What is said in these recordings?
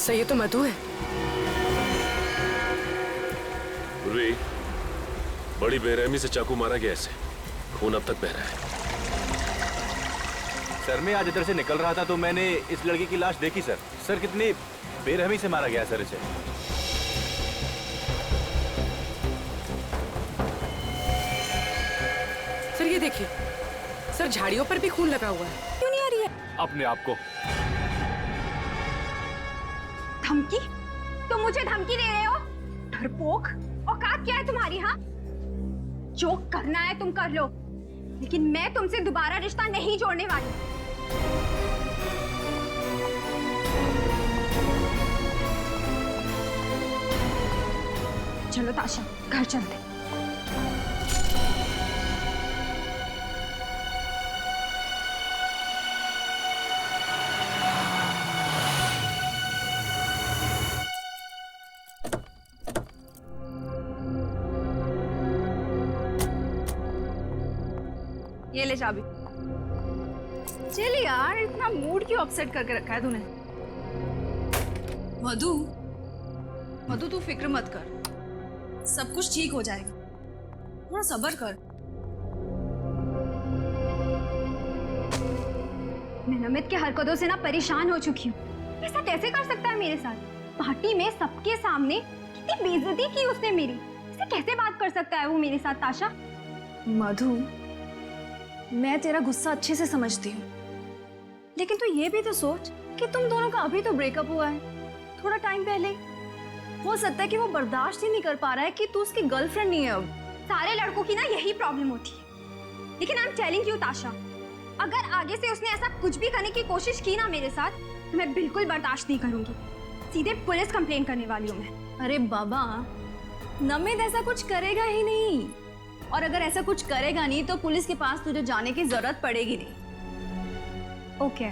Sir ये तो मधु है। पूर्वी, बड़ी बेरहमी से चाकू मारा गया इसे, खून अब तक बह रहा है। सर मैं आज इधर से निकल रहा था तो मैंने इस लड़की की लाश देखी सर। सर कितनी बेरहमी से मारा गया सर इसे। सर ये देखिए, सर झाड़ियों पर भी खून लगा हुआ है। क्यों नहीं आ रही है? अपने आप को। धमकी? तुम मुझे धमकी दे रहे हो? डरपोक, औकात क्या है तुम्हारी? हाँ, जो करना है तुम कर लो, लेकिन मैं तुमसे दोबारा रिश्ता नहीं जोड़ने वाली। चलो ताशा, घर चलते। ये ले चाबी। चल यार, इतना मूड क्यों अपसेट करके रखा है तूने? मधु, मधु तू फिक्र मत कर, सब कुछ ठीक हो जाएगा, थोड़ा सब्र कर। मैं नमित के हरकतों से ना परेशान हो चुकी हूँ। ऐसा कैसे कर सकता है मेरे साथ? पार्टी में सबके सामने कितनी बेइज्जती की उसने मेरी। ऐसे कैसे बात कर सकता है वो मेरे साथ? ताशा, मधु, मैं तेरा गुस्सा अच्छे से समझती हूँ, लेकिन तू ये भी तो सोच कि तुम दोनों का अभी तो ब्रेकअप हुआ है, थोड़ा टाइम पहले। हो सकता है कि वो बर्दाश्त ही नहीं कर पा रहा है कि तू उसकी गर्लफ्रेंड नहीं है अब। सारे लड़कों की ना यही प्रॉब्लम होती है। लेकिन आई एम टेलिंग यू ताशा, अगर आगे से उसने ऐसा कुछ भी करने की कोशिश की ना मेरे साथ, तो मैं बिल्कुल बर्दाश्त नहीं करूंगी। सीधे पुलिस कंप्लेन करने वाली हूँ मैं। अरे बाबा, नमित ऐसा कुछ करेगा ही नहीं, और अगर ऐसा कुछ करेगा नहीं तो पुलिस के पास तुझे जाने की जरूरत पड़ेगी नहीं। ओके,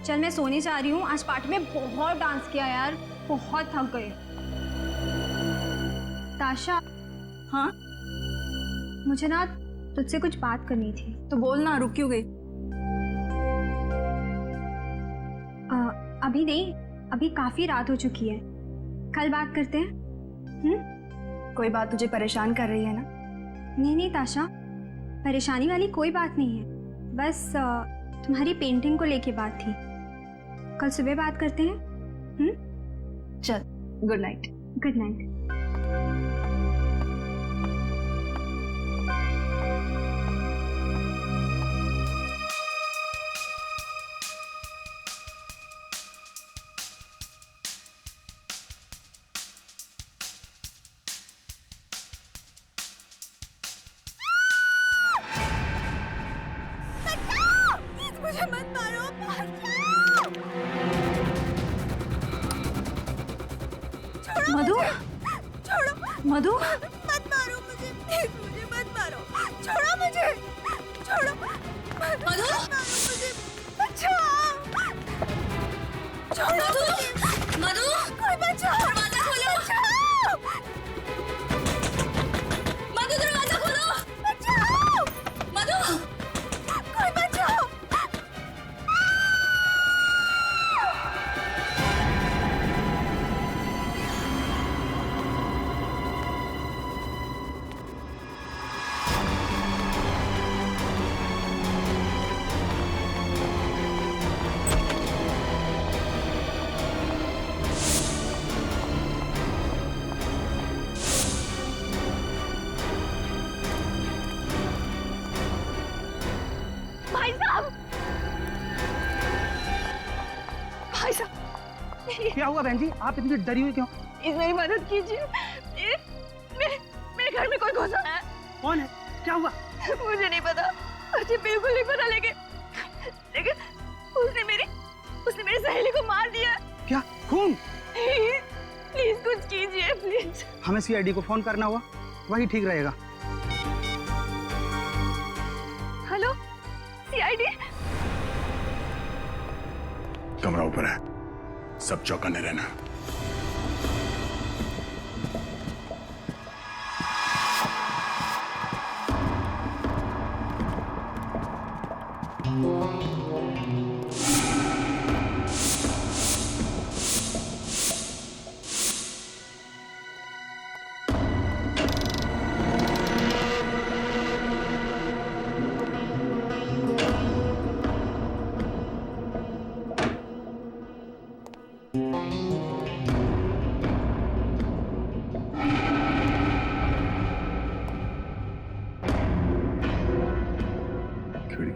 चल मैं सोने जा रही हूँ। आज पार्टी में बहुत डांस किया यार, बहुत थक गई। ताशा, हाँ मुझे ना तुझसे कुछ बात करनी थी। तो बोल ना, रुक क्यों गई? अभी नहीं, अभी काफी रात हो चुकी है, कल बात करते हैं। कोई बात तुझे परेशान कर रही है ना? नहीं नहीं ताशा, परेशानी वाली कोई बात नहीं है, बस तुम्हारी पेंटिंग को लेके बात थी। कल सुबह बात करते हैं। चल, गुड नाइट। Good night. मुझे मत मारो, मधु, छोड़ो, मधु, मत मारो मुझे, प्लीज मुझे मत मारो, छोड़ो मुझे, छोड़ो, मत मधु, मारो मुझे, बचाओ, छोड़ो मुझे, मधु, कोई बचाओ, दरवाजा खोलो, बचाओ, मधु दरवाजा खोलो, बचाओ, मधु, कोई बचाओ। भाई साहब, भाई साहब, क्या हुआ बहन जी? आप इतनी डरी हुई क्यों? प्लीज मेरी मदद कीजिए। मेरे घर में कोई घुसा है। कौन है? क्या हुआ? मुझे नहीं पता, मुझे बिल्कुल नहीं पता, लेकिन उसने मेरी सहेली को मार दिया। क्या खून? प्लीज कुछ कीजिए प्लीज। हमें सीआईडी को फोन करना हुआ, वही ठीक रहेगा। Hello CID. कमरा ऊपर है, सब चौकन्ने रहना।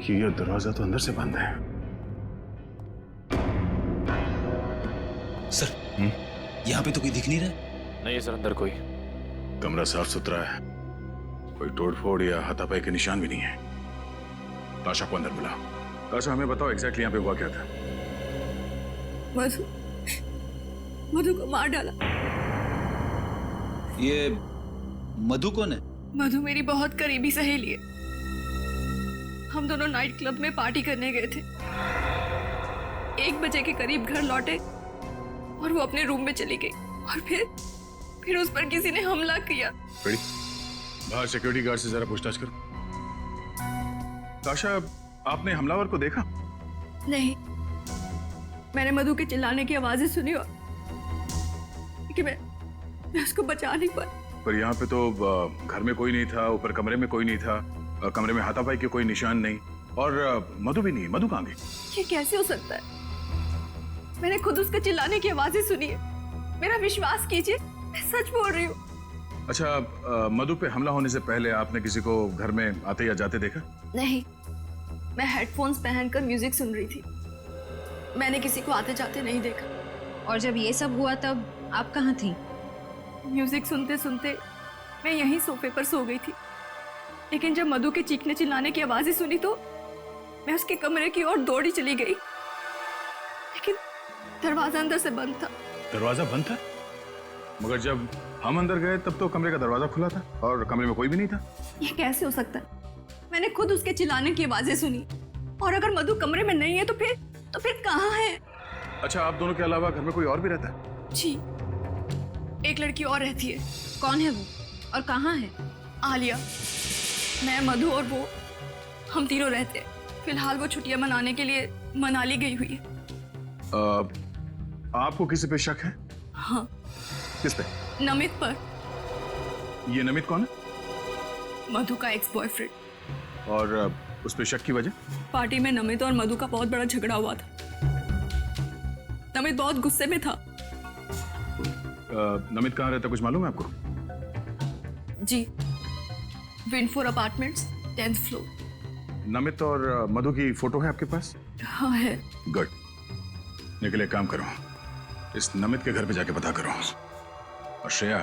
कि यह दरवाजा तो अंदर से बंद है। सर यहाँ पे तो कोई दिख नहीं रहा। नहीं है सर, अंदर कोई। कमरा साफ सुथरा है, कोई तोड़फोड़ या हाथापाई के निशान भी नहीं है। ताशा को अंदर बुलाओ। ताशा, हमें बताओ एग्जैक्टली यहाँ पे हुआ क्या था? मधु को मार डाला। ये मधु कौन है? मधु मेरी बहुत करीबी सहेली है। हम दोनों नाइट क्लब में पार्टी करने गए थे। 1 बजे के करीब घर लौटे और वो अपने रूम में चली गई और फिर उस पर किसी ने हमला किया। रेडी? बाहर सिक्योरिटी गार्ड से जरा पूछताछ करो। ताशा, आपने हमलावर को देखा? नहीं, मैंने मधु के चिल्लाने की आवाजें सुनी और कि मैं उसको बचा नहीं पाई। पर यहाँ पे तो घर में कोई नहीं था, ऊपर कमरे में कोई नहीं था, कमरे में हाथापाई के कोई निशान नहीं, और मधु भी नहीं। मधु कहाँ गई? ये कैसे हो सकता है? मैंने खुद उसके चिल्लाने की आवाजें सुनी है। मेरा विश्वास कीजिए, मैं सच बोल रही हूँ। अच्छा, मधु पे हमला होने से पहले आपने किसी को घर में आते या जाते देखा? नहीं, मैं हेडफोन्स पहनकर म्यूजिक सुन रही थी। मैंने किसी को आते जाते नहीं देखा। और जब ये सब हुआ तब आप कहाँ थी? म्यूजिक सुनते सुनते मैं यहीं सोफे पर सो गई थी, लेकिन जब मधु के चीखने चिल्लाने की आवाजें सुनी तो मैं उसके कमरे की ओर दौड़ी चली गई, लेकिन दरवाजा अंदर से बंद था। दरवाजा बंद था? मगर जब हम अंदर गए तब तो कमरे का दरवाजा खुला था और कमरे में कोई भी नहीं था। ये कैसे हो सकता है? मैंने खुद उसके चिल्लाने की आवाजें सुनी, और अगर मधु कमरे में नहीं है तो फिर कहाँ है? अच्छा, आप दोनों के अलावा घर में कोई और भी रहता है? जी, एक लड़की और रहती है। कौन है वो और कहाँ है? आलिया। मैं, मधु और वो, हम तीनों रहते हैं। फिलहाल वो छुट्टियां मनाने के लिए मनाली गई हुई है। आपको किसी पे शक है? हाँ। किस पे? नमित पर। ये नमित कौन है? मधु का एक्स बॉयफ्रेंड। और उस पे शक की वजह? पार्टी में नमित और मधु का बहुत बड़ा झगड़ा हुआ था। नमित बहुत गुस्से में था। नमित कहाँ रहता, कुछ मालूम है आपको? जी, विंडफोर अपार्टमेंट्स, 10th फ्लोर। नमित और मधु की फोटो है आपके पास? हाँ है। गुड। निकल, एक काम करो, इस नमित के घर पे जाके पता करो, और श्रेया,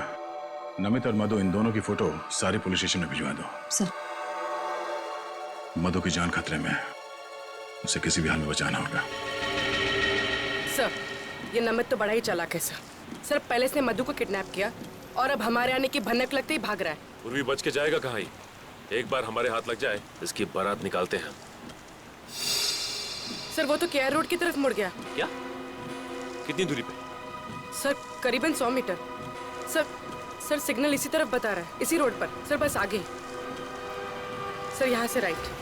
नमित और मधु इन दोनों की फोटो सारे पुलिस स्टेशन में भिजवा दो। सर। मधु की जान खतरे में, उसे किसी भी हाल में बचाना होगा। सर, ये नमित तो बड़ा ही चालाक है सर। सर, पहले इसने मधु को किडनैप किया और अब हमारे आने की भनक लगते ही भाग रहा है। उर्वी बच के जाएगा कहाँ ही? एक बार हमारे हाथ लग जाए, इसकी बारात निकालते हैं। सर, वो तो केआर रोड की तरफ मुड़ गया। क्या? कितनी दूरी पे? सर, करीबन 100 मीटर। सर सिग्नल इसी तरफ बता रहा है, इसी रोड पर। सर, बस आगे ही। सर, यहाँ से राइट।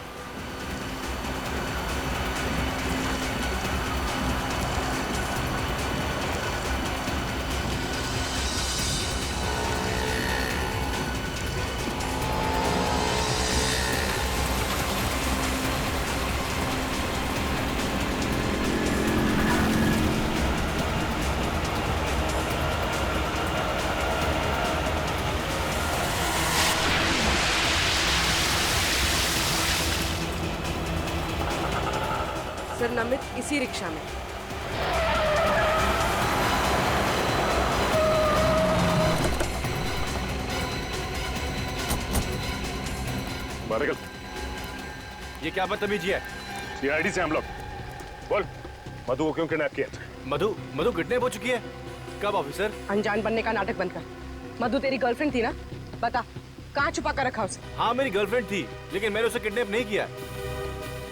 सर, नमित इसी रिक्शा में। बारगल, ये क्या बदतमीजी है? सीआईडी से हम लोग। बोल, मधु को क्यों किडनैप किया? मधु किडनैप हो चुकी है? कब ऑफिसर? अनजान बनने का नाटक बनकर। मधु तेरी गर्लफ्रेंड थी ना? बता, कहाँ छुपा कर रखा उसे? हाँ, मेरी गर्लफ्रेंड थी, लेकिन मैंने उसे किडनैप नहीं किया।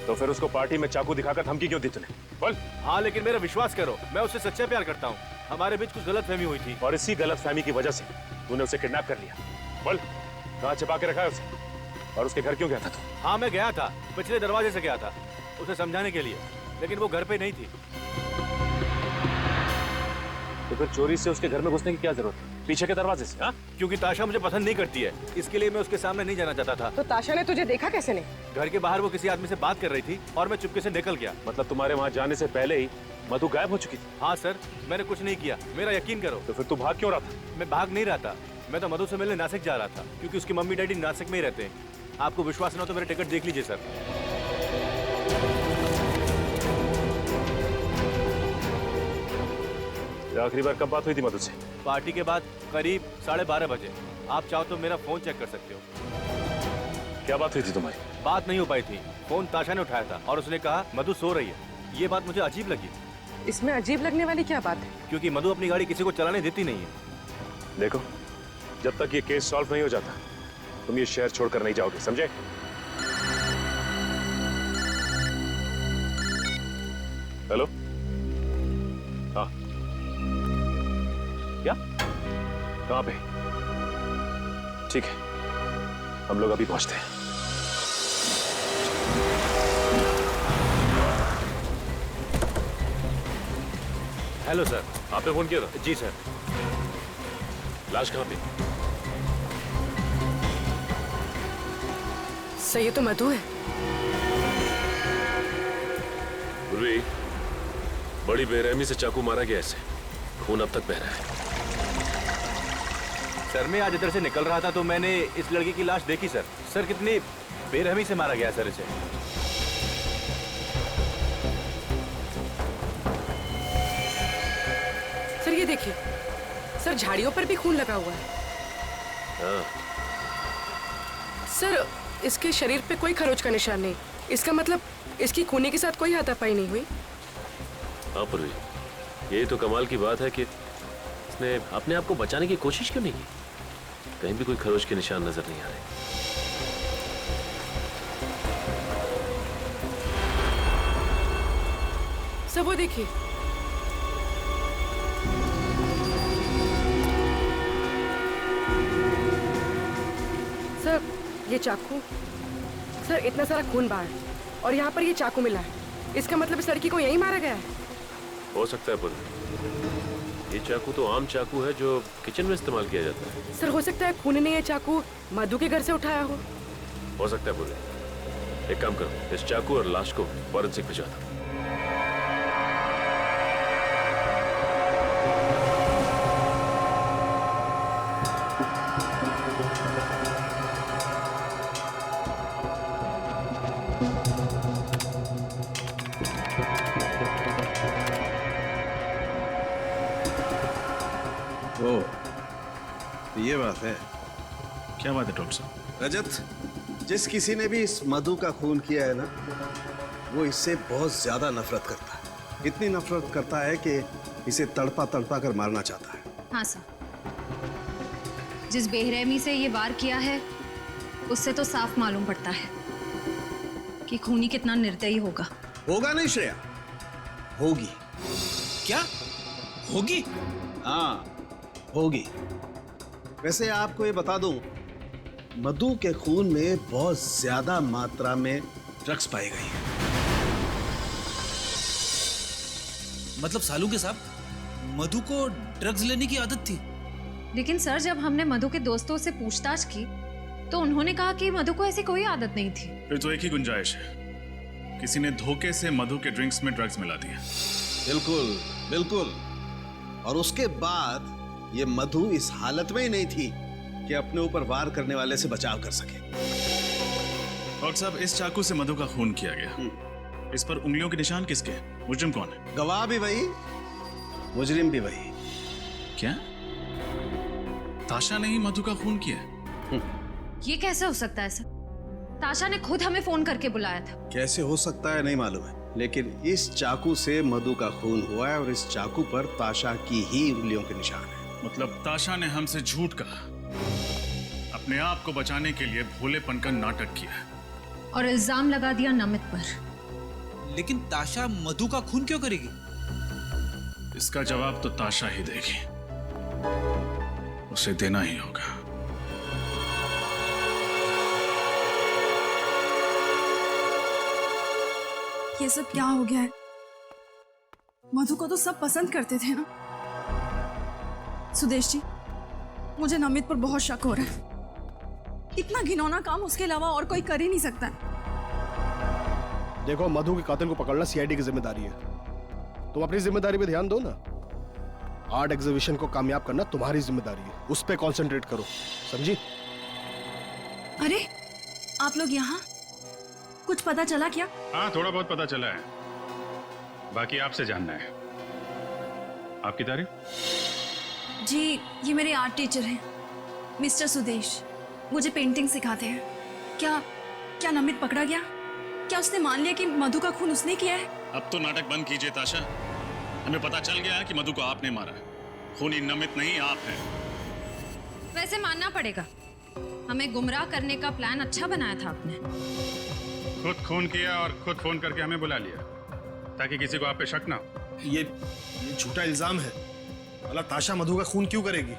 तो फिर उसको पार्टी में चाकू दिखाकर धमकी क्यों दी तूने? बोल। हाँ, लेकिन मेरा विश्वास करो, मैं उससे सच्चा प्यार करता हूँ। हमारे बीच कुछ गलतफहमी हुई थी, और इसी गलतफहमी की वजह से तूने उसे किडनैप कर लिया। बोल, कहाँ छिपा के रखा है उसे? और उसके घर क्यों गया था तू? हाँ, मैं गया था, पिछले दरवाजे से गया था उसे समझाने के लिए, लेकिन वो घर पे नहीं थी। तो फिर चोरी से उसके घर में घुसने की क्या जरूरत है? पीछे के दरवाजे से? हाँ? क्योंकि ताशा मुझे पसंद नहीं करती है, इसके लिए मैं उसके सामने नहीं जाना चाहता था। तो ताशा ने तुझे देखा कैसे नहीं? घर के बाहर वो किसी आदमी से बात कर रही थी और मैं चुपके से निकल गया। मतलब तुम्हारे वहाँ जाने से पहले ही मधु गायब हो चुकी थी? हाँ सर, मैंने कुछ नहीं किया, मेरा यकीन करो। तो फिर तू भाग क्यों रहा था? मैं भाग नहीं रहा था, मैं तो मधु से मिलने नासिक जा रहा था, क्योंकि उसकी मम्मी डैडी नासिक में ही रहते हैं। आपको विश्वास ना हो तो मेरे टिकट देख लीजिए सर। आखिरी बार कब बात हुई थी मधु से? पार्टी के बाद करीब 12:30 बजे। आप चाहो तो मेरा फोन चेक कर सकते हो। क्या बात हुई थी तुम्हारी? बात नहीं हो पाई थी। फोन ताशा ने उठाया था और उसने कहा मधु सो रही है। ये बात मुझे अजीब लगी, इसमें अजीब लगने वाली क्या बात है? क्योंकि मधु अपनी गाड़ी किसी को चलाने देती नहीं है। देखो, जब तक ये केस सॉल्व नहीं हो जाता तुम ये शहर छोड़कर नहीं जाओगे, समझे? हेलो? हाँ, क्या? कहाँ पे? ठीक है, हम लोग अभी पहुंचते हैं। Hello sir. आपने फोन किया था? जी सर। लाश कहाँ पे? सर ये तो मधु है। पूर्वी, बड़ी बेरहमी से चाकू मारा गया इसे, खून अब तक बह रहा है। सर मैं आज इधर से निकल रहा था तो मैंने इस लड़की की लाश देखी सर। सर कितनी बेरहमी से मारा गया सर इसे। सर ये देखिए, सर झाड़ियों पर भी खून लगा हुआ है। हाँ। सर इसके शरीर पे कोई खरोच का निशान नहीं। इसका मतलब इसकी खूनी के साथ कोई हाथापाई नहीं हुई। हाँ पूर्वी, यही तो कमाल की बात है कि इसने अपने आप को बचाने की कोशिश क्यों नहीं की? कहीं भी कोई खरोच के निशान नजर नहीं आ रहे। सर वो देखिए, सर ये चाकू, सर इतना सारा खून बाहर और यहाँ पर ये चाकू मिला है। इसका मतलब इस लड़की को यहीं मारा गया है। हो सकता है पूर्वी, ये चाकू तो आम चाकू है जो किचन में इस्तेमाल किया जाता है। सर हो सकता है खून ने ये चाकू मधु के घर से उठाया हो सकता है पूर्वी। एक काम करो, इस चाकू और लाश को फॉरेंसिक भिजवा दो। ओ, ये बात है। क्या बात है डॉक्टर साहब? रजत, जिस किसी ने भी इस मधु का खून किया है ना, वो इससे बहुत ज्यादा नफरत करता है। इतनी नफरत करता है कि इसे तड़पा तड़पा कर मारना चाहता है। हाँ सर, जिस बेरहमी से ये वार किया है उससे तो साफ मालूम पड़ता है कि खूनी कितना निर्दयी होगा। होगा नहीं श्रेया, होगी। क्या होगी? हाँ होगी। वैसे आपको ये बता दूं, मधु के खून में बहुत ज्यादा मात्रा में ड्रग्स पाई गई है। मतलब सालू के साहब मधु को ड्रग्स लेने की आदत थी? लेकिन सर जब हमने मधु के दोस्तों से पूछताछ की तो उन्होंने कहा कि मधु को ऐसी कोई आदत नहीं थी। फिर तो एक ही गुंजाइश है, किसी ने धोखे से मधु के ड्रिंक्स में ड्रग्स मिला दिया। बिल्कुल बिल्कुल। और उसके बाद ये मधु इस हालत में ही नहीं थी कि अपने ऊपर वार करने वाले से बचाव कर सके। डॉक्टर साहब, इस चाकू से मधु का खून किया गया। इस पर उंगलियों के निशान किसके? मुजरिम कौन है? गवाह भी वही, मुजरिम भी वही। क्या ताशा ने ही मधु का खून किया? ये कैसे हो सकता है सर? ताशा ने खुद हमें फोन करके बुलाया था। कैसे हो सकता है नहीं मालूम है, लेकिन इस चाकू से मधु का खून हुआ है और इस चाकू पर ताशा की ही उंगलियों के निशान है। मतलब ताशा ने हमसे झूठ कहा, अपने आप को बचाने के लिए भोलेपन का नाटक किया और इल्जाम लगा दिया नमित पर। लेकिन ताशा मधु का खून क्यों करेगी? इसका जवाब तो ताशा ही देगी, उसे देना ही होगा। ये सब क्या हो गया है? मधु को तो सब पसंद करते थे ना। सुदेश जी, मुझे नमित पर बहुत शक हो रहा है। इतना घिनौना काम उसके अलावा और कोई कर ही नहीं सकता। देखो, मधु के कातिल को पकड़ना सीआईडी की जिम्मेदारी है। तुम अपनी जिम्मेदारी पे ध्यान दो ना। आर्ट एग्जीबिशन को कामयाब करना तुम्हारी जिम्मेदारी है, उस पे कंसंट्रेट करो, समझी? अरे आप लोग यहाँ? कुछ पता चला क्या? हाँ, थोड़ा बहुत पता चला है, बाकी आपसे जानना है। आपकी तारीफ? जी, ये मेरे आर्ट टीचर हैं, मिस्टर सुदेश। मुझे पेंटिंग सिखाते हैं। क्या नमित पकड़ा गया? क्या उसने मान लिया कि मधु का खून उसने किया है? अब तो नाटक बंद कीजिए ताशा। हमें पता चल गया है कि मधु को आपने मारा है। खूनी नमित नहीं, आप हैं। वैसे मानना पड़ेगा, हमें गुमराह करने का प्लान अच्छा बनाया था आपने। खुद खून किया और खुद फोन करके हमें बुला लिया ताकि किसी को आप पे शक ना हो। ये झूठा इल्जाम है। भला ताशा मधु का खून क्यों करेगी?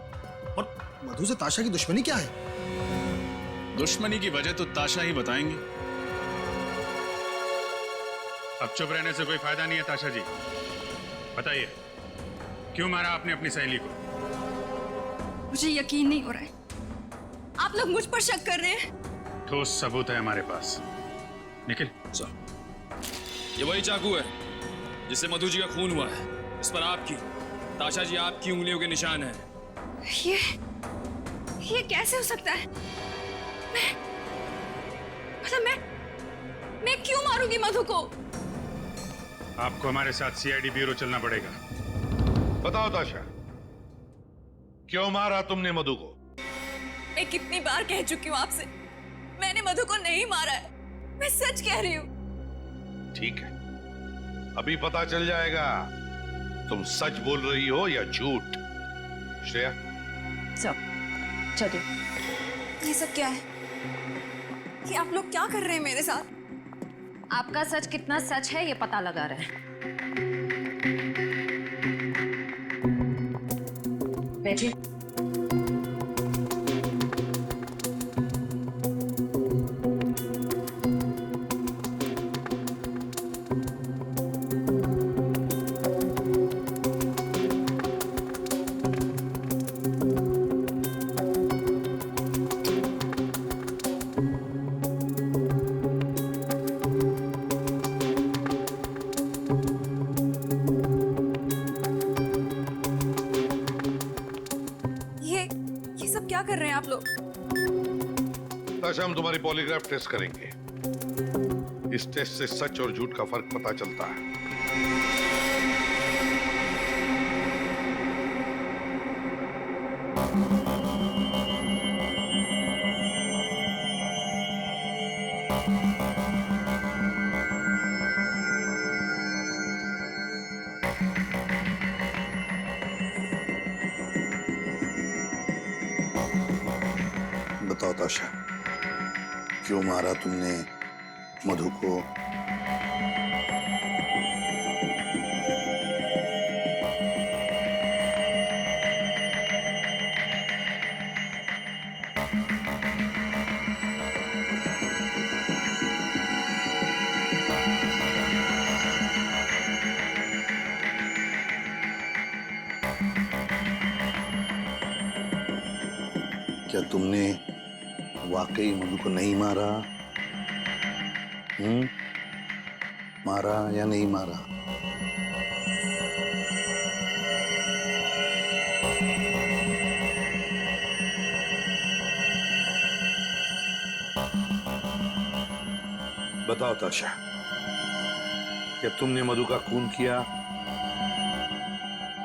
और मधु से ताशा की दुश्मनी क्या है? दुश्मनी की वजह तो ताशा ही बताएंगी। अब चुप रहने से कोई फायदा नहीं है ताशा जी, बताइए क्यों मारा आपने अपनी सहेली को? मुझे यकीन नहीं हो रहा है, आप लोग मुझ पर शक कर रहे हैं। ठोस सबूत है हमारे पास। निखिल सर, ये वही चाकू है जिससे मधु जी का खून हुआ है। इस पर आपकी, ताशा जी, आपकी उंगलियों के निशान हैं। ये कैसे हो सकता है? मैं क्यों मारूंगी मधु को? आपको हमारे साथ सीआईडी ब्यूरो चलना पड़ेगा। बताओ ताशा, क्यों मारा तुमने मधु को? मैं कितनी बार कह चुकी हूँ आपसे, मैंने मधु को नहीं मारा है। मैं सच कह रही हूँ। ठीक है, अभी पता चल जाएगा तुम सच बोल रही हो या झूठ। श्रेया, चलिए। ये सब क्या है? ये आप लोग क्या कर रहे हैं मेरे साथ? आपका सच कितना सच है ये पता लगा रहे हैं। बैठिए। ये सब क्या कर रहे हैं आप लोग? ताशा, हम तुम्हारी पॉलीग्राफ टेस्ट करेंगे। इस टेस्ट से सच और झूठ का फर्क पता चलता है। बताओ ताशा, क्यों मारा तुमने मधु को? क्या तुमने वाकई मधु को नहीं मारा? मारा या नहीं मारा? बताओ ताशा, क्या तुमने मधु का खून किया?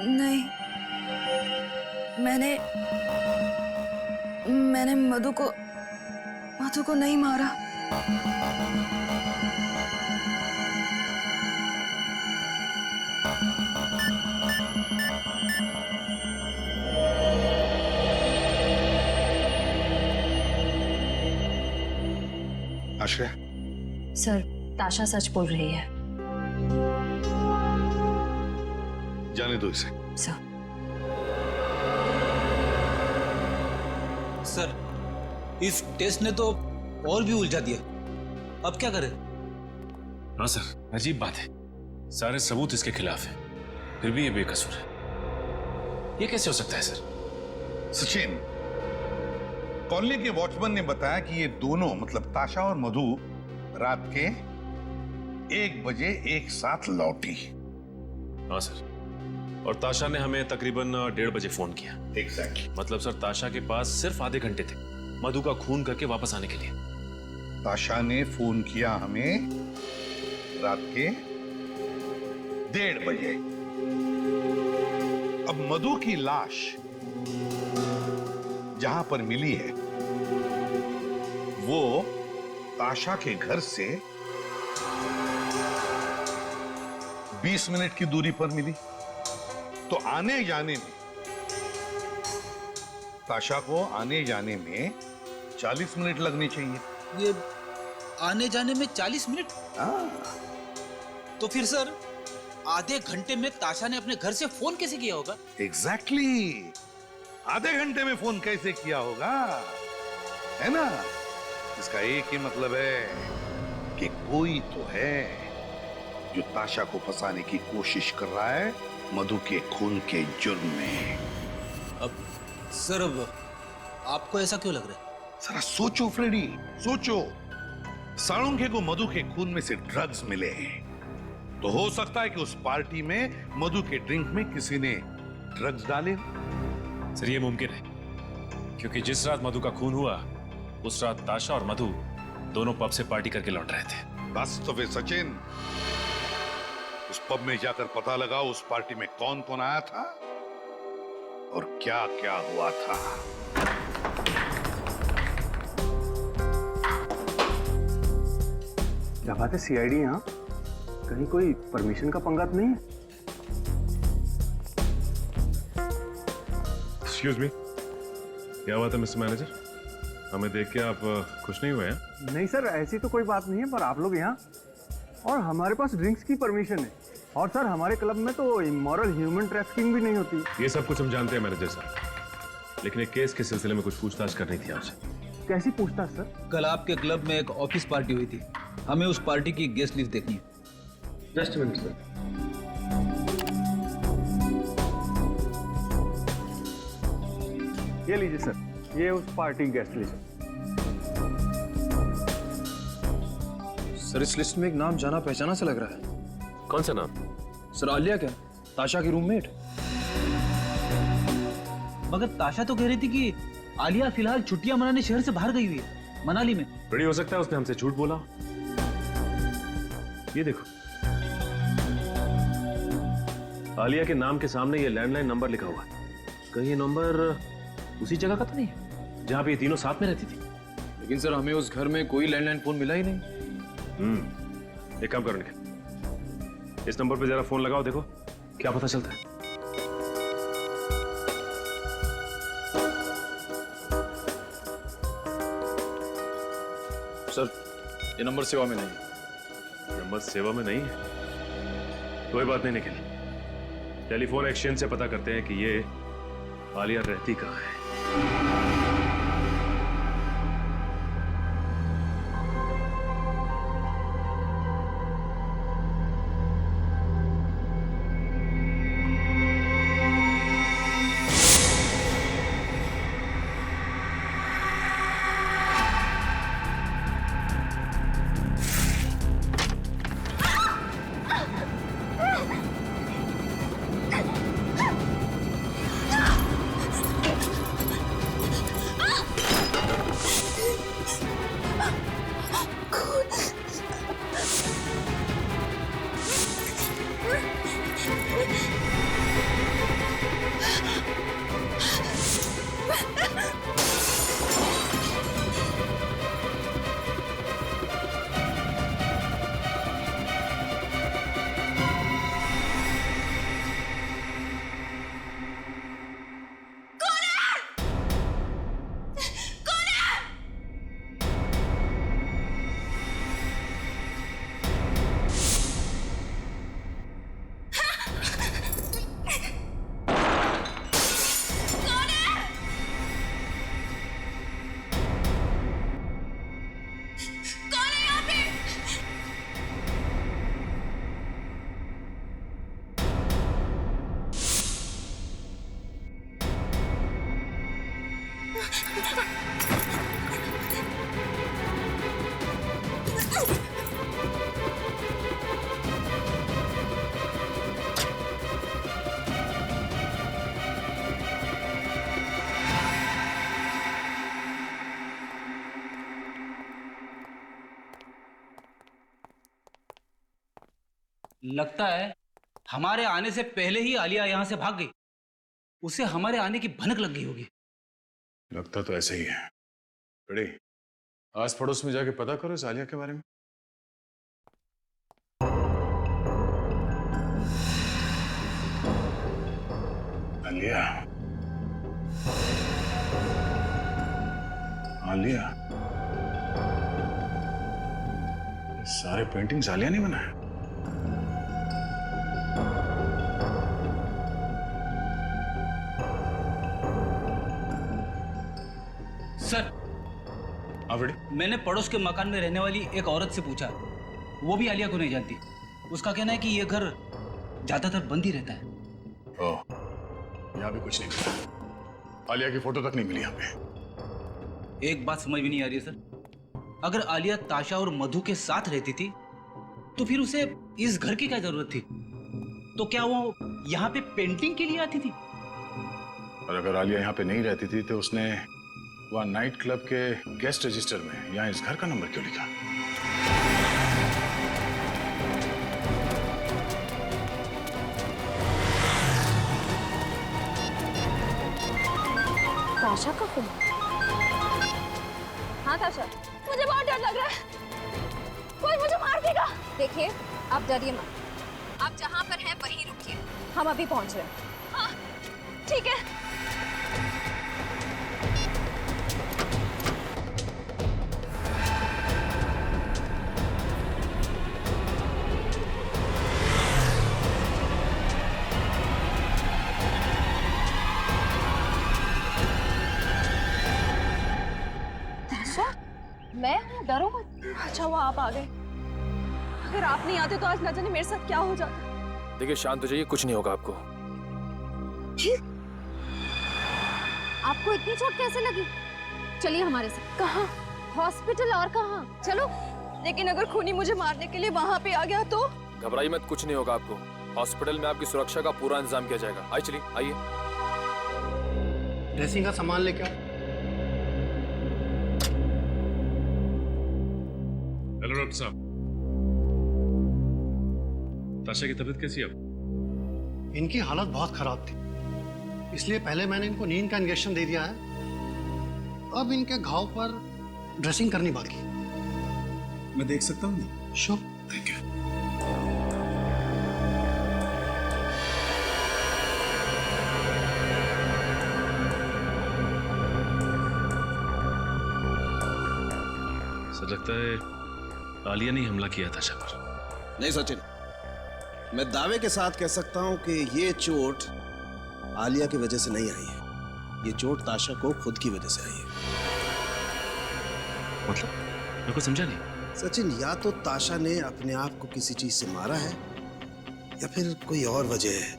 नहीं, मैंने मधु को नहीं मारा। आश्रय, सर, ताशा सच बोल रही है। जाने दो इसे। सर, इस टेस्ट ने तो और भी उलझा दिया। अब क्या करें? हाँ सर, अजीब बात है, सारे सबूत इसके खिलाफ हैं, फिर भी ये बेकसूर है। ये कैसे हो सकता है सर? सचिन, कॉलोनी के वॉचमैन ने बताया कि ये दोनों मतलब ताशा और मधु रात के 1 बजे एक साथ लौटी। हाँ सर, और ताशा ने हमें तकरीबन 1:30 बजे फोन किया। एग्जैक्टली। मतलब सर, ताशा के पास सिर्फ आधे घंटे थे मधु का खून करके वापस आने के लिए। ताशा ने फोन किया हमें रात के 1:30 बजे। अब मधु की लाश जहां पर मिली है वो ताशा के घर से 20 मिनट की दूरी पर मिली। तो आने जाने में ताशा को आने जाने में 40 मिनट लगने चाहिए। ये आने जाने में 40 मिनट? तो फिर सर आधे घंटे में ताशा ने अपने घर से फोन कैसे किया होगा? एग्जैक्टली आधे घंटे में फोन कैसे किया होगा, है ना? इसका एक ही मतलब है कि कोई तो है जो ताशा को फंसाने की कोशिश कर रहा है मधु के खून के जुर्म में। अब सर अब आपको ऐसा क्यों लग रहा है? जरा सोचो फ्रेडी, सोचो। साळुंखे को मधु के खून में से ड्रग्स मिले तो हो सकता है कि उस पार्टी में मधु के ड्रिंक में किसी ने ड्रग्स डाले। सर ये मुमकिन है क्योंकि जिस रात मधु का खून हुआ उस रात ताशा और मधु दोनों पब से पार्टी करके लौट रहे थे। बस तो फिर सचिन उस पब में जाकर पता लगाओ उस पार्टी में कौन कौन आया था और क्या क्या हुआ था। क्या बात है सीआईडी यहाँ? कहीं कोई परमिशन का पंगा तो नहीं है? एक्सक्यूज मी, क्या बात है मिस्टर मैनेजर? हमें देख के आप खुश नहीं हुए हैं? नहीं सर, ऐसी तो कोई बात नहीं है, पर आप लोग यहाँ और हमारे पास ड्रिंक्स की परमिशन है। और सर हमारे क्लब में तो इमोरल ह्यूमन ट्रैफिकिंग भी नहीं होती। ये सब कुछ हम जानते हैं मैनेजर साहब, लेकिन एक केस के सिलसिले में कुछ पूछताछ करनी थी आपसे। कैसी पूछताछ सर? कल आपके क्लब में एक ऑफिस पार्टी हुई थी, हमें उस पार्टी की गेस्ट लिस्ट देखनी है। Just minute sir. ये लीजिए सर, ये उस पार्टी गेस्ट लिस्ट। सर इस लिस्ट में एक नाम जाना पहचाना सा लग रहा है। कौन सा नाम? सर आलिया क्या, ताशा की रूममेट? मगर ताशा तो कह रही थी कि आलिया फिलहाल छुट्टियां मनाने शहर से बाहर गई हुई है, मनाली में। बड़ी हो सकता है उसने हमसे झूठ बोला। ये देखो आलिया के नाम के सामने ये लैंडलाइन नंबर लिखा हुआ है। कहीं ये नंबर उसी जगह का तो नहीं है जहां पे ये तीनों साथ में रहती थी? लेकिन सर हमें उस घर में कोई लैंडलाइन फोन मिला ही नहीं। एक काम करो निखिल, इस नंबर पे जरा फोन लगाओ, देखो क्या पता चलता है। सर ये नंबर सेवा में नहीं है। नंबर सेवा में नहीं है? कोई बात नहीं निखिल, टेलीफोन एक्सचेंज से पता करते हैं कि ये आलिया रहती कहाँ है। लगता है हमारे आने से पहले ही आलिया यहाँ से भाग गई। उसे हमारे आने की भनक लग गई होगी। लगता तो ऐसे ही है। बड़ी आस पड़ोस में जाके पता करो इस आलिया के बारे में। आलिया, आलिया, ये सारे पेंटिंग्स आलिया नहीं बनाए? सर, मैंने पड़ोस के मकान में रहने वाली एक औरत से पूछा, वो भी आलिया को नहीं जानती। उसका कहना है कि ये घर ज्यादातर बंद ही रहता है। ओह, यहाँ भी कुछ नहीं मिला। आलिया की फोटो तक नहीं मिली यहाँ पे। एक बात समझ में नहीं आ रही है सर, अगर आलिया ताशा और मधु के साथ रहती थी तो फिर उसे इस घर की क्या जरूरत थी? तो क्या वो यहाँ पे पेंटिंग के लिए आती थी? और अगर आलिया यहाँ पे नहीं रहती थी तो उसने वहाँ नाइट क्लब के गेस्ट रजिस्टर में यहाँ इस घर का नंबर क्यों लिखा? ताशा का फोन? हाँ ताशा, मुझे बहुत डर लग रहा है, कोई मुझे मार देगा। देखिए, आप डरिए मत, आप जहाँ पर हैं वहीं रुकिए, हम अभी पहुँच रहे हैं। हाँ, ठीक है। मैं हूँ, डरो मत। अच्छा हुआ आप आ गए, अगर आप नहीं आते तो आज न जाने मेरे साथ क्या हो जाता। देखिए शांत हो जाइए, कुछ नहीं होगा आपको। आपको इतनी चोट कैसे लगी? चलिए हमारे साथ। कहाँ? हॉस्पिटल, और कहाँ? चलो। लेकिन अगर खूनी मुझे मारने के लिए वहाँ पे आ गया तो? घबराइए मत, कुछ नहीं होगा आपको। हॉस्पिटल में आपकी सुरक्षा का पूरा इंतजाम किया जाएगा। आइए चलिए, आइए। ड्रेसिंग का सामान लेके आओ। हेलो डॉक्टर साहब, ताशा की तबीयत कैसी है अब? इनकी हालत बहुत खराब थी, इसलिए पहले मैंने इनको नींद का इंजेक्शन दे दिया है। अब इनके घाव पर ड्रेसिंग करनी बाकी। मैं देख सकता हूँ? श्योर। Thank you. सर लगता है आलिया ने हमला किया था ताशा पर। नहीं सचिन, मैं दावे के साथ कह सकता हूं कि ये चोट आलिया की वजह से नहीं आई है। ये चोट ताशा को खुद की वजह से आई है। मतलब? मेरे को समझा नहीं। सचिन, या तो ताशा ने अपने आप को किसी चीज से मारा है या फिर कोई और वजह है,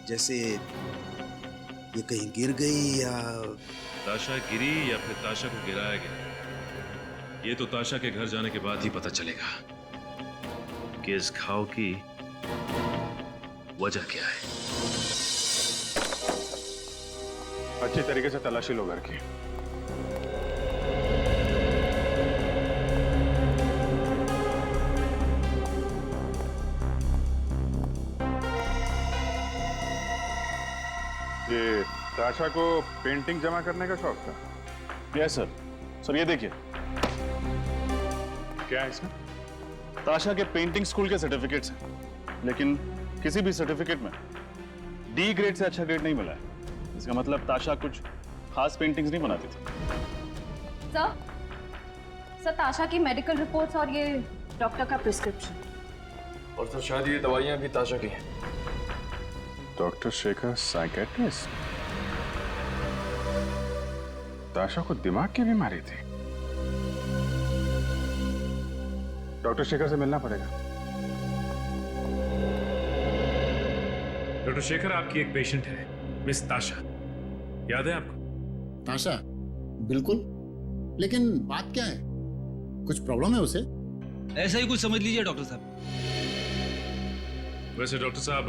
जैसे ये कहीं गिर गई या ताशा गिरी या फिर ताशा को गिराया गया। ये तो ताशा के घर जाने के बाद ही पता चलेगा कि इस घाव की वजह क्या है। अच्छी तरीके से तलाशी लो घर की। ये ताशा को पेंटिंग जमा करने का शौक था? Yes sir. सर ये देखिए, क्या है इसमें? ताशा के पेंटिंग स्कूल के सर्टिफिकेट्स हैं, लेकिन किसी भी सर्टिफिकेट में डी ग्रेड से अच्छा ग्रेड नहीं मिला है। इसका मतलब ताशा कुछ खास पेंटिंग्स नहीं बनाती थी। सर, ताशा की मेडिकल रिपोर्ट्स और ये डॉक्टर का प्रिस्क्रिप्शन। और सर शायद ये दवाइयाँ भी ताशा की हैं। Doctor Shekhar psychiatrist? ताशा को दिमाग की बीमारी थी? डॉक्टर शेखर से मिलना पड़ेगा। डॉक्टर शेखर, आपकी एक पेशेंट है, मिस ताशा, याद है आपको? ताशा? बिल्कुल, लेकिन बात क्या है? कुछ प्रॉब्लम है उसे? ऐसा ही कुछ समझ लीजिए डॉक्टर साहब। वैसे डॉक्टर साहब,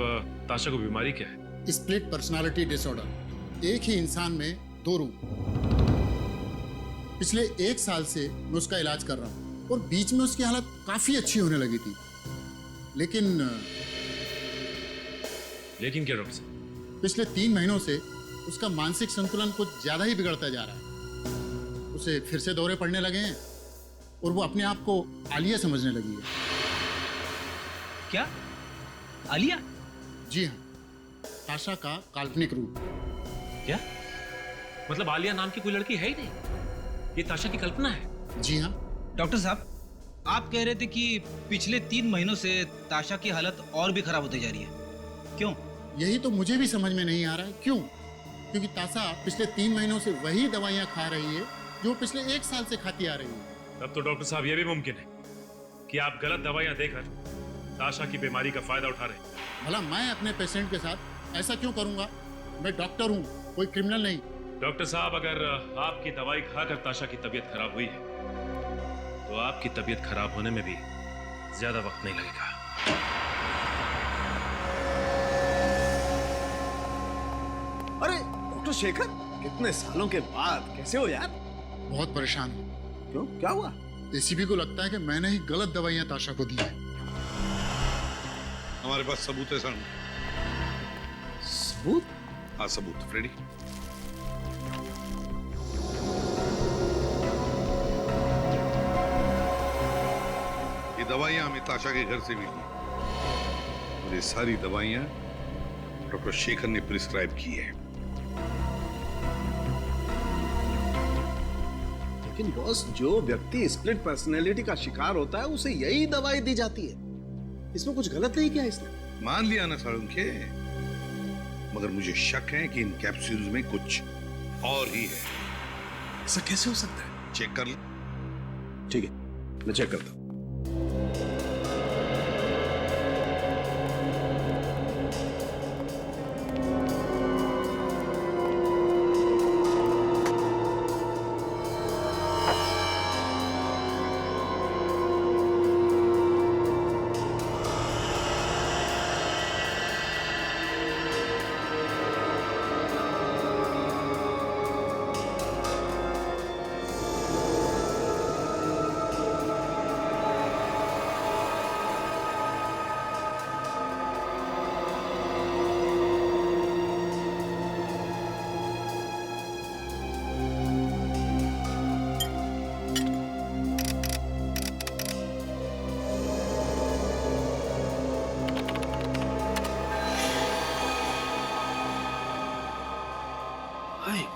ताशा को बीमारी क्या है? Split personality disorder. एक ही इंसान में दो रूप। पिछले 1 साल से मैं उसका इलाज कर रहा हूँ और बीच में उसकी हालत काफी अच्छी होने लगी थी, लेकिन लेकिन क्या डॉक्टर साहब? पिछले 3 महीनों से उसका मानसिक संतुलन कुछ ज्यादा ही बिगड़ता जा रहा है। उसे फिर से दौरे पड़ने लगे हैं और वो अपने आप को आलिया समझने लगी है। क्या? आलिया? जी हाँ, ताशा का काल्पनिक रूप। क्या मतलब आलिया नाम की कोई लड़की है ही नहीं, ये ताशा की कल्पना है? जी हाँ। डॉक्टर साहब, आप कह रहे थे कि पिछले 3 महीनों से ताशा की हालत और भी खराब होती जा रही है, क्यों? यही तो मुझे भी समझ में नहीं आ रहा है, क्यों? क्योंकि ताशा पिछले 3 महीनों से वही दवाइयाँ खा रही है जो पिछले 1 साल से खाती आ रही है। तब तो डॉक्टर साहब ये भी मुमकिन है कि आप गलत दवाइयां देकर ताशा की बीमारी का फायदा उठा रहे हैं। भला मैं अपने पेशेंट के साथ ऐसा क्यों करूंगा? मैं डॉक्टर हूँ, कोई क्रिमिनल नहीं। डॉक्टर साहब, अगर आपकी दवाई खाकर ताशा की तबीयत खराब हुई है तो आपकी तबीयत खराब होने में भी ज्यादा वक्त नहीं लगेगा। अरे डॉक्टर शेखर, कितने सालों के बाद कैसे हो यार? बहुत परेशान हूँ। क्यों, क्या हुआ? एसीपी को लगता है कि मैंने ही गलत दवाइयाँ ताशा को दी है। हमारे पास सबूत है सर। सबूत? हाँ सबूत, फ्रेडी। ये दवाइयां हमें ताशा के घर से मिली और ये सारी दवाइयां डॉक्टर शेखर ने प्रिस्क्राइब की है। लेकिन बॉस, जो व्यक्ति स्प्लिट पर्सनैलिटी का शिकार होता है उसे यही दवाई दी जाती है। इसमें कुछ गलत नहीं किया इसने। मान लिया ना साळुंखे, मगर मुझे शक है कि इन कैप्सूल्स में कुछ और ही है। ऐसा कैसे हो सकता है? चेक कर ले। ठीक है, मैं चेक करता हूं।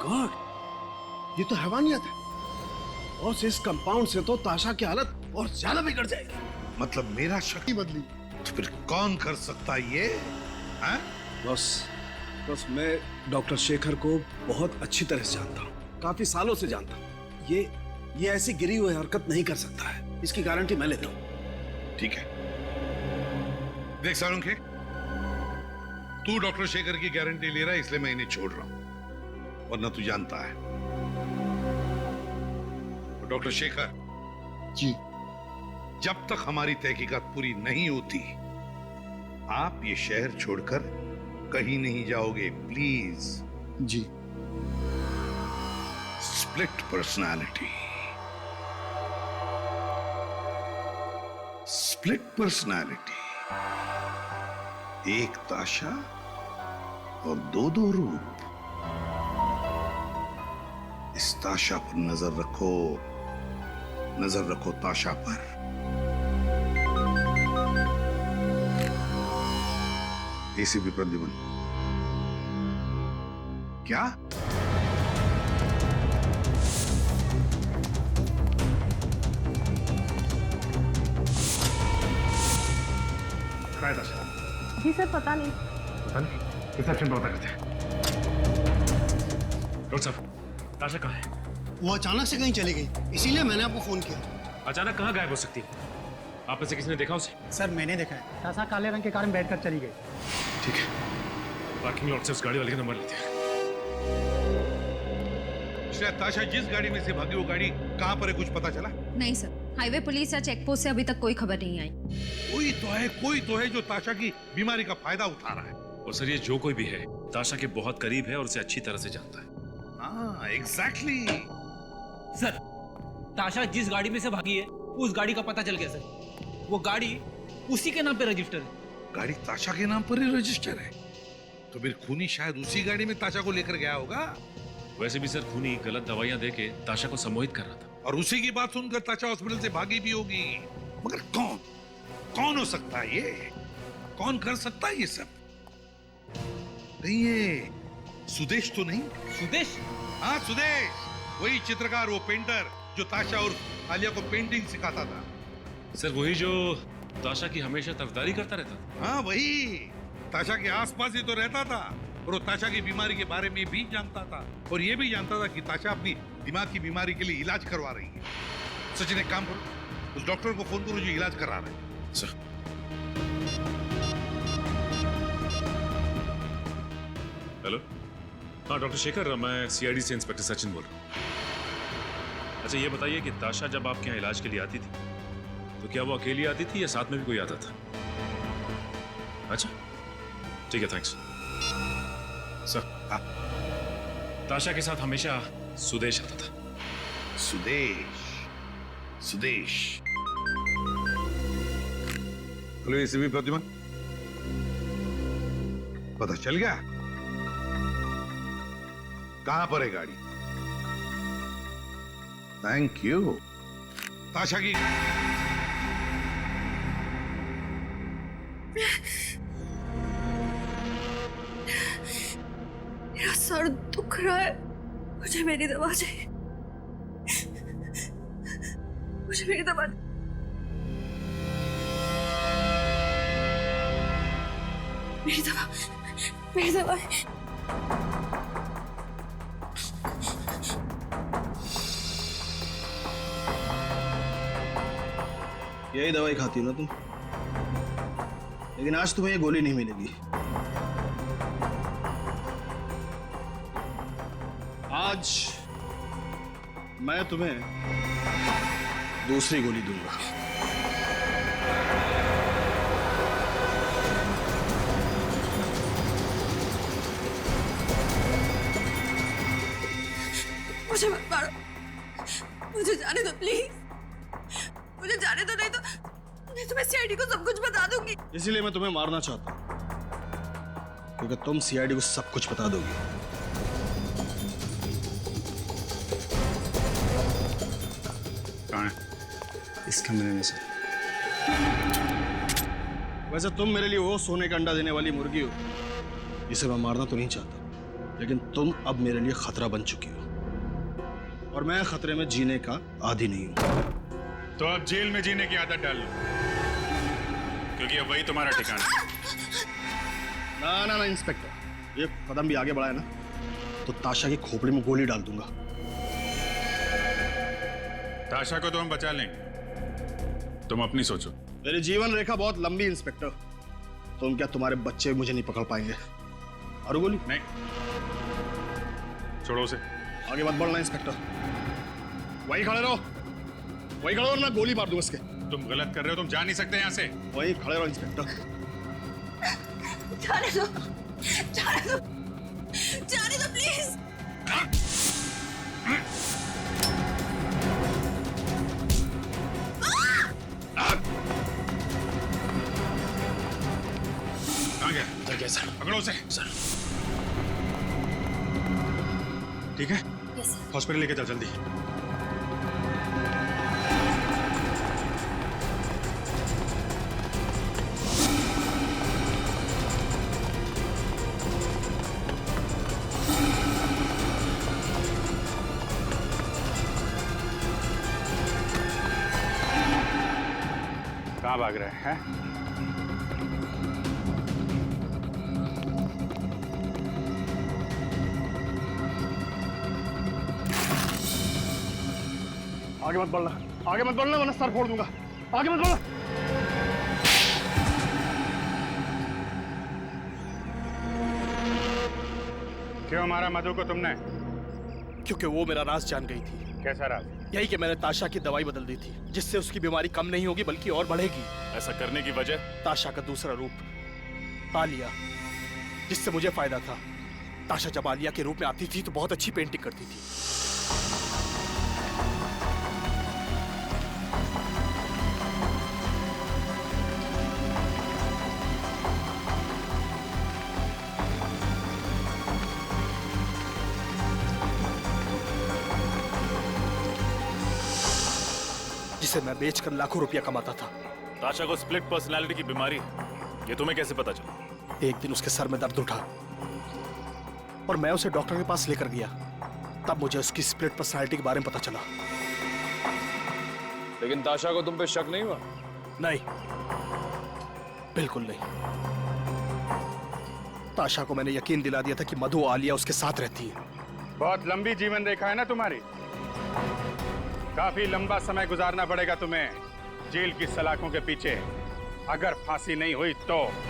गॉड, ये तो हैवानियत है। और इस कंपाउंड से तो ताशा की हालत और ज्यादा बिगड़ जाएगी। मतलब मेरा शक ही बदली तो फिर कौन कर सकता है ये? बस मैं डॉक्टर शेखर को बहुत अच्छी तरह से जानता हूँ, काफी सालों से जानता हूँ। ये ऐसी गिरी हुई हरकत नहीं कर सकता है, इसकी गारंटी मैं लेता हूँ। ठीक है, देख साळुंखे, तू डॉक्टर शेखर की गारंटी ले रहा है इसलिए मैं इन्हें छोड़ रहा हूं, वरना तू जानता है डॉक्टर शेखर जी, जब तक हमारी तहकीकात पूरी नहीं होती आप ये शहर छोड़कर कहीं नहीं जाओगे, प्लीज। जी। स्प्लिट पर्सनालिटी, स्प्लिट पर्सनालिटी, एक ताशा और दो रूप। इस ताशा पर नजर रखो ताशा पर। एसीपी प्रद्युमन, क्या? ताशा? जी सर, पता नहीं। रिसेप्शन पर पता करते हैं। डॉक्टर साहब, ताशा कहाँ है? वो अचानक से कहीं चली गई, इसीलिए मैंने आपको फोन किया। अचानक कहाँ गायब हो सकती है? आप में से किसी ने देखा उसे? सर मैंने देखा है, ताशा काले रंग के कार में बैठकर चली गई। ठीक है, पार्किंग लॉट से उस गाड़ी वाले का नंबर लेते हैं। शायद ताशा जिस गाड़ी में से भागी वो गाड़ी कहाँ पर है, कुछ पता चला? नहीं सर, हाईवे पुलिस या चेक पोस्ट से अभी तक कोई खबर नहीं आई। कोई तो है जो ताशा की बीमारी का फायदा उठा रहा है। और सर, ये जो कोई भी है ताशा के बहुत करीब है और उसे अच्छी तरह से जानता है। हाँ, एग्जैक्टली। सर, ताशा जिस गाड़ी में से भागी है उस गाड़ी का पता चल गया सर। वो गाड़ी उसी के नाम पे रजिस्टर है। गाड़ी ताशा के नाम पर ही रजिस्टर है? तो फिर खूनी शायद उसी गाड़ी में ताशा को लेकर गया होगा। वैसे भी सर खूनी गलत दवाइयां देके ताशा को सम्मोहित कर रहा था और उसी की बात सुनकर ताशा हॉस्पिटल से भागी भी होगी। मगर कौन हो सकता है ये? कौन कर सकता है ये सब? नहीं ये सुदेश तो नहीं? सुदेश? हाँ सुदेश, वही चित्रकार, वो पेंटर जो ताशा और आलिया को पेंटिंग सिखाता था। सर वही जो ताशा की हमेशा तरफदारी करता रहता था। हाँ वही, ताशा के आसपास ही तो रहता था और वो ताशा की बीमारी के बारे में भी जानता था और ये भी जानता था कि ताशा अपनी दिमाग की बीमारी के लिए इलाज करवा रही है। सचिन एक काम करो, उस डॉक्टर को फोन करो जो इलाज करा रहा है। सर हेलो, हाँ डॉक्टर शेखर, मैं सीआईडी से इंस्पेक्टर सचिन बोल रहा हूँ। अच्छा ये बताइए कि ताशा जब आपके यहाँ इलाज के लिए आती थी तो क्या वो अकेली आती थी या साथ में भी कोई आता था? अच्छा ठीक है, थैंक्स सर। हाँ ताशा के साथ हमेशा सुदेश आता था। सुदेश। हेलो एसीपी प्रतिमा, पता चल गया कहां पर है गाड़ी? Thank you. ताशा की मेरा सर दुख रहा है, मुझे मेरी दवा चाहिए, मुझे मेरी दवा। मेरी दवा यही दवाई खाती हो ना तुम? लेकिन आज तुम्हें ये गोली नहीं मिलेगी। आज मैं तुम्हें दूसरी गोली दूंगा। मुझे मत मारो, मुझे जाने दो प्लीज, मुझे जाने दो, नहीं तो मैं तुम्हें सीआईडी को सब कुछ बता दूंगी। इसीलिए मैं तुम्हें मारना चाहता हूं, क्योंकि तुम सीआईडी को सब कुछ बता दोगी। कहाँ है? इस कमरे में से। वैसे तुम मेरे लिए वो सोने का अंडा देने वाली मुर्गी हो जिसे मैं मारना तो नहीं चाहता, लेकिन तुम अब मेरे लिए खतरा बन चुकी हो और मैं खतरे में जीने का आदी नहीं हूं। तो अब जेल में जीने की आदत डाल लो, क्योंकि अब वही तुम्हारा ठिकाना है। ना इंस्पेक्टर, ये कदम भी आगे बढ़ाया ना तो ताशा की खोपड़ी में गोली डाल दूंगा। ताशा को तो हम बचा लेंगे, तुम अपनी सोचो। मेरी जीवन रेखा बहुत लंबी इंस्पेक्टर, तुम क्या तुम्हारे बच्चे मुझे नहीं पकड़ पाएंगे। और गोली नहीं, छोड़ो उसे। आगे मत बढ़ना इंस्पेक्टर, वहीं खड़े रहो, वहीं खड़े रहो, ना गोली मार दूंगा इसके। तुम गलत कर रहे हो, तुम जा नहीं सकते यहाँ से। वहीं खड़े रहो इंस्पेक्टर। जाने दो, जाने दो, जाने दो प्लीज। कहाँ गया? उधर गया सर। पकड़ो उसे। सर ठीक है, हॉस्पिटल लेके जाओ जल्दी। कहाँ भाग रहे हैं? आगे मत बढ़ना, आगे मत बढ़ना वरना सर फोड़ दूंगा। आगे मत बढ़ना। क्यों मारा मधु को तुमने? क्योंकि वो मेरा राज जान गई थी। कैसा राज? यही कि मैंने ताशा की दवाई बदल दी थी, जिससे उसकी बीमारी कम नहीं होगी बल्कि और बढ़ेगी। ऐसा करने की वजह? ताशा का दूसरा रूप आलिया, जिससे मुझे फायदा था। ताशा जब आलिया के रूप में आती थी तो बहुत अच्छी पेंटिंग करती थी। जिसे मैं बेचकर लाखों रुपया कमाता था। ताशा को स्प्लिट पर्सनालिटी की बीमारी है, ये तुम्हें कैसे पता चला? एक दिन उसके सर में दर्द उठा और मैं उसे डॉक्टर के पास लेकर गया। तब मुझे उसकी स्प्लिट पर्सनालिटी के बारे में पता चला। लेकिन ताशा को तुम पे शक नहीं हुआ? नहीं, बिल्कुल नहीं। ताशा को मैंने यकीन दिला दिया था कि मधु आलिया उसके साथ रहती है। बहुत लंबी जीवन रेखा है ना तुम्हारी, काफी लंबा समय गुजारना पड़ेगा तुम्हें जेल की सलाखों के पीछे। अगर फांसी नहीं हुई तो